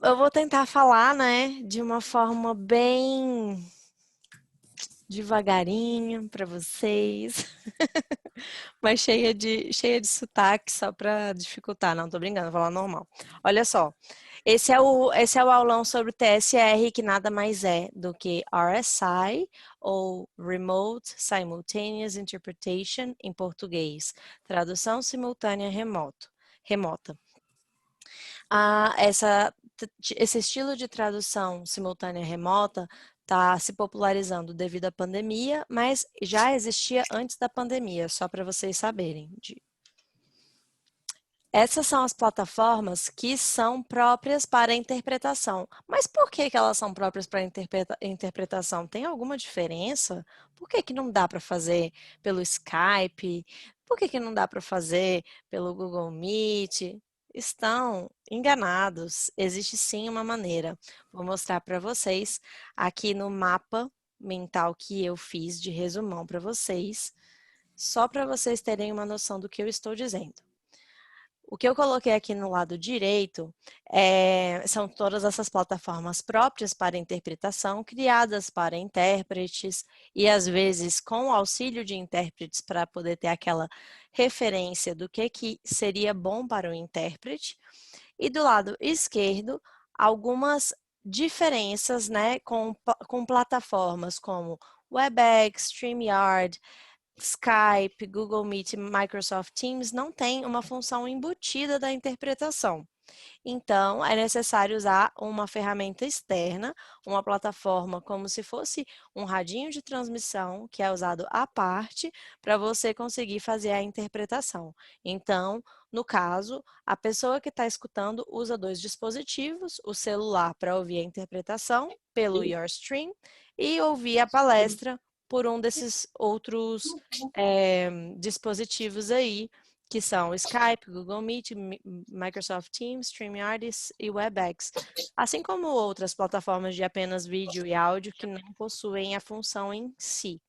Eu vou tentar falar, né, de uma forma bem devagarinho para vocês, mas cheia de sotaque só para dificultar. Não, tô brincando, vou falar normal. Olha só, esse é o aulão sobre o TSR, que nada mais é do que RSI, ou Remote Simultaneous Interpretation em português, tradução simultânea remota. Esse estilo de tradução simultânea remota está se popularizando devido à pandemia, mas já existia antes da pandemia, só para vocês saberem. Essas são as plataformas que são próprias para interpretação. Mas por que que elas são próprias para interpretação? Tem alguma diferença? Por que que não dá para fazer pelo Skype? Por que que não dá para fazer pelo Google Meet? Estão enganados. Existe sim uma maneira. Vou mostrar para vocês aqui no mapa mental que eu fiz de resumão para vocês, só para vocês terem uma noção do que eu estou dizendo. O que eu coloquei aqui no lado direito são todas essas plataformas próprias para interpretação, criadas para intérpretes e às vezes com o auxílio de intérpretes para poder ter aquela referência do que seria bom para o intérprete. E do lado esquerdo, algumas diferenças, né, com plataformas como Webex, StreamYard, Skype, Google Meet e Microsoft Teams não tem uma função embutida da interpretação. Então, é necessário usar uma ferramenta externa, uma plataforma como se fosse um radinho de transmissão, que é usado à parte, para você conseguir fazer a interpretação. Então, no caso, a pessoa que está escutando usa dois dispositivos, o celular para ouvir a interpretação pelo YourStream e ouvir a palestra por um desses outros dispositivos aí, que são Skype, Google Meet, Microsoft Teams, StreamYard e Webex, assim como outras plataformas de apenas vídeo e áudio que não possuem a função em si.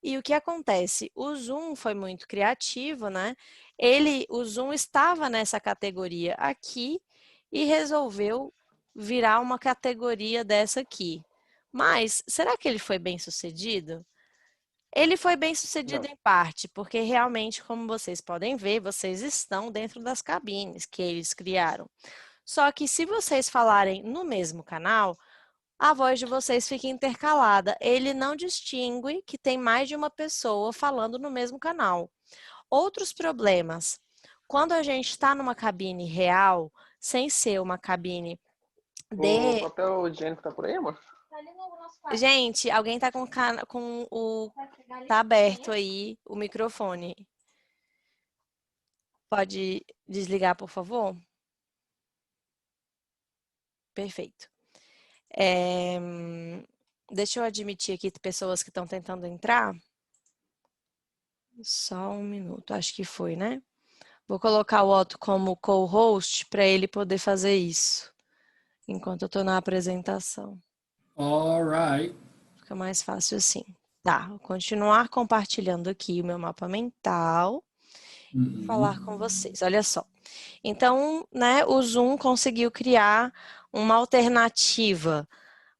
E o que acontece? O Zoom foi muito criativo, né? O Zoom estava nessa categoria aqui e resolveu virar uma categoria dessa aqui. Mas será que ele foi bem sucedido? Ele foi bem sucedido Não. em parte, porque realmente, como vocês podem ver, vocês estão dentro das cabines que eles criaram. Só que se vocês falarem no mesmo canal, a voz de vocês fica intercalada. Ele não distingue que tem mais de uma pessoa falando no mesmo canal. Outros problemas. Quando a gente está numa cabine real, sem ser uma cabine O de... papel higiênico tá por aí, amor? Gente, alguém tá com o... Tá aberto aí o microfone. Pode desligar, por favor? Perfeito. Deixa eu admitir aqui pessoas que estão tentando entrar. Só um minuto, acho que foi, né? Vou colocar o Otto como co-host para ele poder fazer isso, enquanto eu estou na apresentação. All right. Fica mais fácil assim. Tá, vou continuar compartilhando aqui o meu mapa mental e falar com vocês. Olha só. Então, né, o Zoom conseguiu criar uma alternativa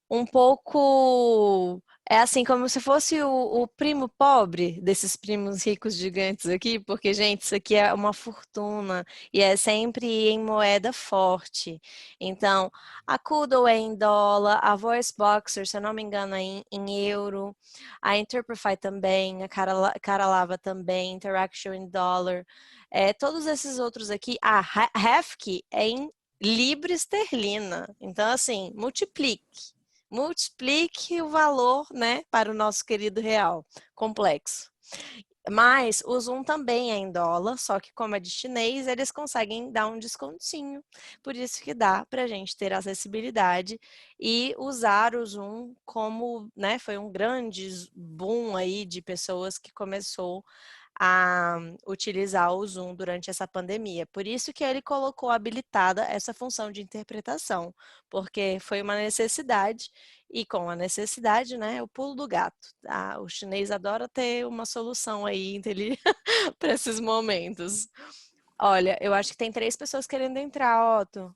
um pouco... É assim, como se fosse o primo pobre desses primos ricos gigantes aqui, porque, gente, isso aqui é uma fortuna e é sempre em moeda forte. Então, a Kudo é em dólar, a VoiceBoxer, se eu não me engano, é em euro, a Interprefy também, a Caralava também, Interaction em dólar. Todos esses outros aqui, a Hefk é em libra esterlina. Então, assim, multiplique o valor, né, para o nosso querido real complexo. Mas o Zoom também é em dólar, só que como é de chinês, eles conseguem dar um descontinho. Por isso que dá para a gente ter acessibilidade e usar o Zoom como, né, foi um grande boom aí de pessoas que começou a utilizar o Zoom durante essa pandemia. Por isso que ele colocou habilitada essa função de interpretação, porque foi uma necessidade e com a necessidade, né, o pulo do gato. Tá? O chinês adora ter uma solução aí para esses momentos. Olha, eu acho que tem 3 pessoas querendo entrar, Otto.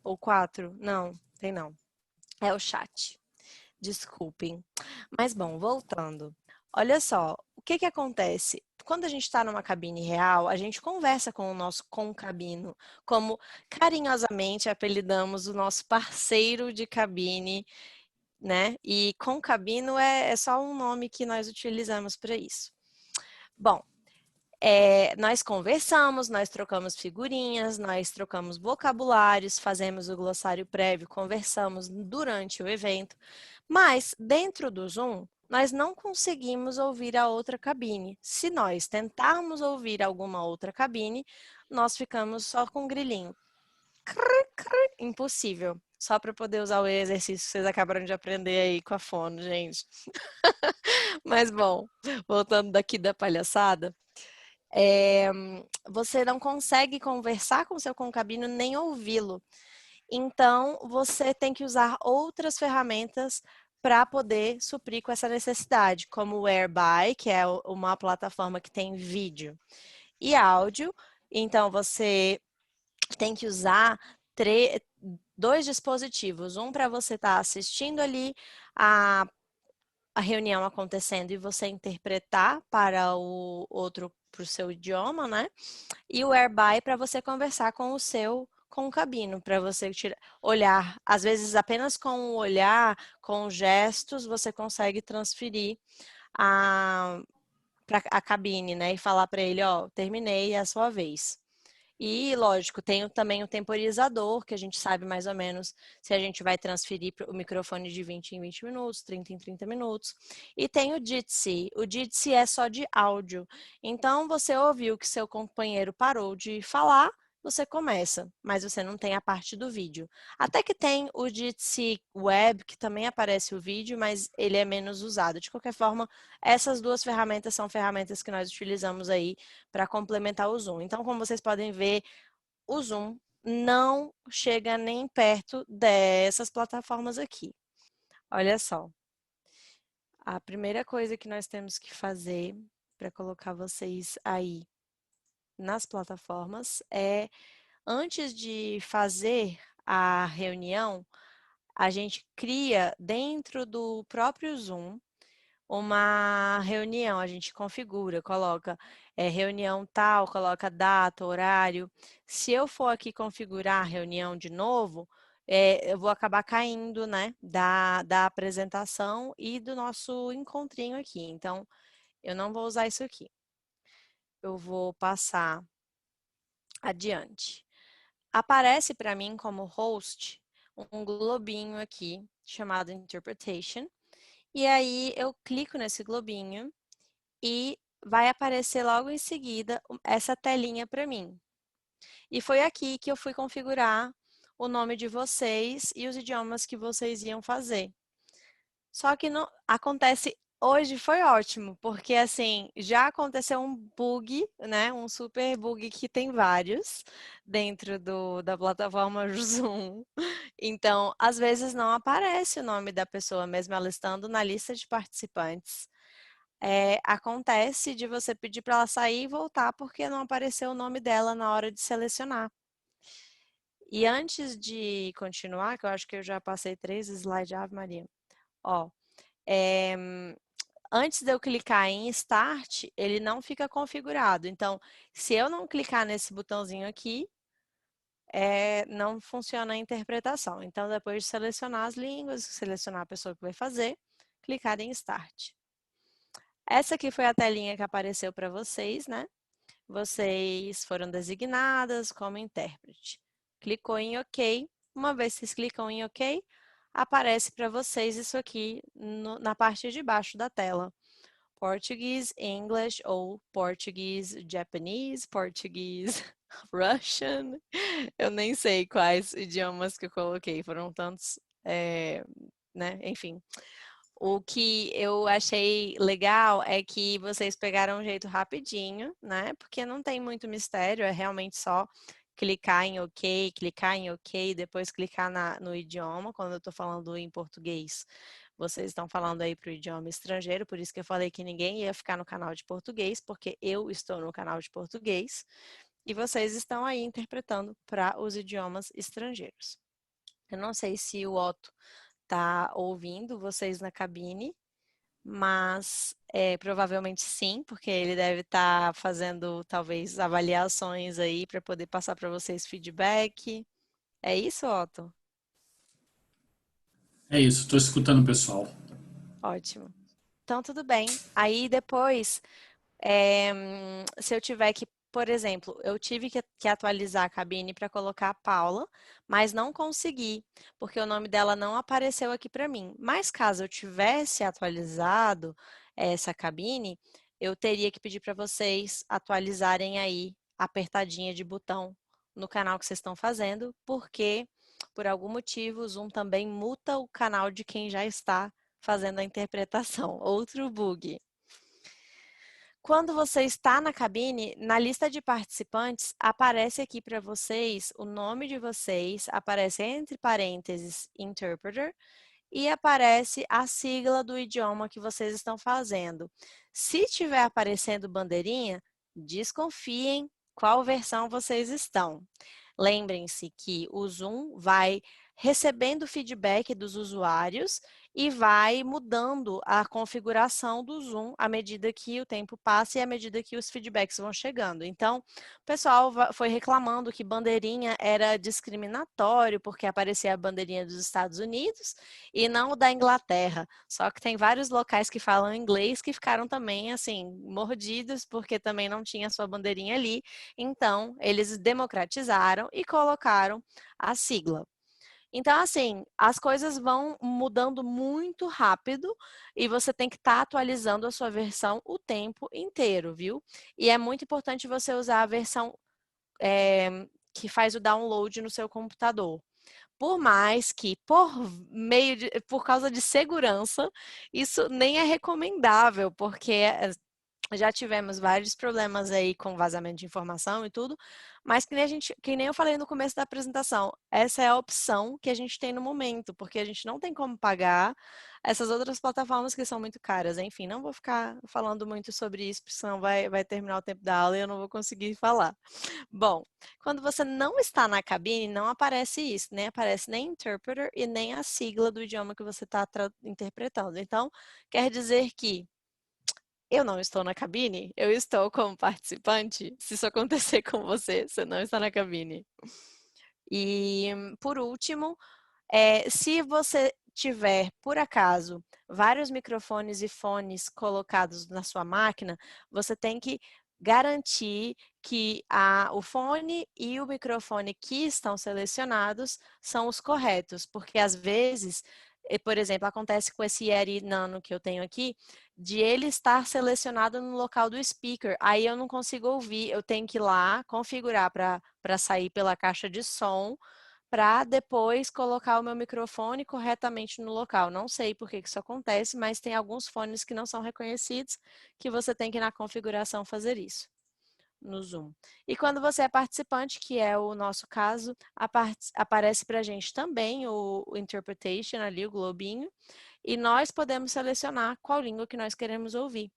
Ou 4? Não, tem não. É o chat. Desculpem. Mas bom, voltando. Olha só, o que que acontece? Quando a gente está numa cabine real, a gente conversa com o nosso concabino, como carinhosamente apelidamos o nosso parceiro de cabine, né? E concabino é só um nome que nós utilizamos para isso. Bom, nós conversamos, nós trocamos figurinhas, nós trocamos vocabulários, fazemos o glossário prévio, conversamos durante o evento, mas dentro do Zoom, nós não conseguimos ouvir a outra cabine. Se nós tentarmos ouvir alguma outra cabine, nós ficamos só com um grilinho. Impossível. Só para poder usar o exercício que vocês acabaram de aprender aí com a fono, gente. Mas bom, voltando daqui da palhaçada, você não consegue conversar com o seu concabino nem ouvi-lo. Então, você tem que usar outras ferramentas para poder suprir com essa necessidade, como o Airby, que é uma plataforma que tem vídeo e áudio. Então, você tem que usar 2 dispositivos. Um para você estar assistindo ali a reunião acontecendo e você interpretar para o outro, para o seu idioma, né? E o Airby para você conversar com o seu concabino, para você olhar. Às vezes, apenas com o olhar, com gestos, você consegue transferir para a cabine, né? E falar para ele, ó, terminei, é a sua vez. E, lógico, tem também o temporizador, que a gente sabe mais ou menos se a gente vai transferir o microfone de 20 em 20 minutos, 30 em 30 minutos. E tem o Jitsi. O Jitsi é só de áudio. Então, você ouviu que seu companheiro parou de falar, você começa, mas você não tem a parte do vídeo. Até que tem o Jitsi Web, que também aparece o vídeo, mas ele é menos usado. De qualquer forma, essas 2 ferramentas são ferramentas que nós utilizamos aí para complementar o Zoom. Então, como vocês podem ver, o Zoom não chega nem perto dessas plataformas aqui. Olha só. A primeira coisa que nós temos que fazer para colocar vocês aí nas plataformas é, antes de fazer a reunião, a gente cria dentro do próprio Zoom uma reunião, a gente configura, coloca reunião tal, coloca data, horário. Se eu for aqui configurar a reunião de novo, eu vou acabar caindo, né, da apresentação e do nosso encontrinho aqui. Então, eu não vou usar isso aqui. Eu vou passar adiante. Aparece para mim como host um globinho aqui chamado Interpretation. E aí eu clico nesse globinho e vai aparecer logo em seguida essa telinha para mim. E foi aqui que eu fui configurar o nome de vocês e os idiomas que vocês iam fazer. Só que não acontece hoje foi ótimo, porque assim, já aconteceu um bug, né? Um super bug que tem vários dentro da plataforma Zoom. Então, às vezes não aparece o nome da pessoa, mesmo ela estando na lista de participantes. Acontece de você pedir para ela sair e voltar porque não apareceu o nome dela na hora de selecionar. E antes de continuar, que eu acho que eu já passei 3 slides, Ave Maria. Ó, antes de eu clicar em Start, ele não fica configurado. Então, se eu não clicar nesse botãozinho aqui, não funciona a interpretação. Então, depois de selecionar as línguas, selecionar a pessoa que vai fazer, clicar em Start. Essa aqui foi a telinha que apareceu para vocês, né? Vocês foram designadas como intérprete. Clicou em OK. Uma vez que vocês clicam em OK, aparece para vocês isso aqui na parte de baixo da tela. Português, English ou português, Japanese, português, Russian. Eu nem sei quais idiomas que eu coloquei, foram tantos, né? Enfim. O que eu achei legal é que vocês pegaram um jeito rapidinho, né? Porque não tem muito mistério, é realmente só clicar em OK, depois clicar no idioma, quando eu estou falando em português. Vocês estão falando aí para o idioma estrangeiro, por isso que eu falei que ninguém ia ficar no canal de português, porque eu estou no canal de português, e vocês estão aí interpretando para os idiomas estrangeiros. Eu não sei se o Otto tá ouvindo vocês na cabine, mas provavelmente sim, porque ele deve estar fazendo talvez avaliações aí para poder passar para vocês feedback. É isso, Otto? É isso, estou escutando o pessoal. Ótimo. Então, tudo bem. Aí depois, se eu tiver que, por exemplo, eu tive que atualizar a cabine para colocar a Paula, mas não consegui, porque o nome dela não apareceu aqui para mim. Mas caso eu tivesse atualizado essa cabine, eu teria que pedir para vocês atualizarem aí, apertadinha de botão no canal que vocês estão fazendo, porque por algum motivo o Zoom também muta o canal de quem já está fazendo a interpretação. Outro bug. Quando você está na cabine, na lista de participantes, aparece aqui para vocês o nome de vocês, aparece entre parênteses interpreter e aparece a sigla do idioma que vocês estão fazendo. Se estiver aparecendo bandeirinha, desconfiem qual versão vocês estão. Lembrem-se que o Zoom vai recebendo feedback dos usuários e vai mudando a configuração do Zoom à medida que o tempo passa e à medida que os feedbacks vão chegando. Então, o pessoal foi reclamando que bandeirinha era discriminatório porque aparecia a bandeirinha dos Estados Unidos e não o da Inglaterra. Só que tem vários locais que falam inglês que ficaram também assim mordidos porque também não tinha sua bandeirinha ali. Então, eles democratizaram e colocaram a sigla. Então, assim, as coisas vão mudando muito rápido e você tem que estar atualizando a sua versão o tempo inteiro, viu? E é muito importante você usar a versão que faz o download no seu computador. Por mais que, por causa de segurança, isso nem é recomendável, porque já tivemos vários problemas aí com vazamento de informação e tudo, mas que nem eu falei no começo da apresentação, essa é a opção que a gente tem no momento, porque a gente não tem como pagar essas outras plataformas que são muito caras. Enfim, não vou ficar falando muito sobre isso, porque senão vai terminar o tempo da aula e eu não vou conseguir falar. Bom, quando você não está na cabine, não aparece isso, nem aparece nem interpreter e nem a sigla do idioma que você está interpretando. Então, quer dizer que eu não estou na cabine, eu estou como participante. Se isso acontecer com você, você não está na cabine. E, por último, se você tiver, por acaso, vários microfones e fones colocados na sua máquina, você tem que garantir que o fone e o microfone que estão selecionados são os corretos, porque às vezes, por exemplo, acontece com esse Yeti Nano que eu tenho aqui, de ele estar selecionado no local do speaker, aí eu não consigo ouvir, eu tenho que ir lá configurar para sair pela caixa de som, para depois colocar o meu microfone corretamente no local. Não sei por que isso acontece, mas tem alguns fones que não são reconhecidos que você tem que ir na configuração fazer isso no Zoom. E quando você é participante, que é o nosso caso, aparece para a gente também o interpretation ali, o globinho, e nós podemos selecionar qual língua que nós queremos ouvir.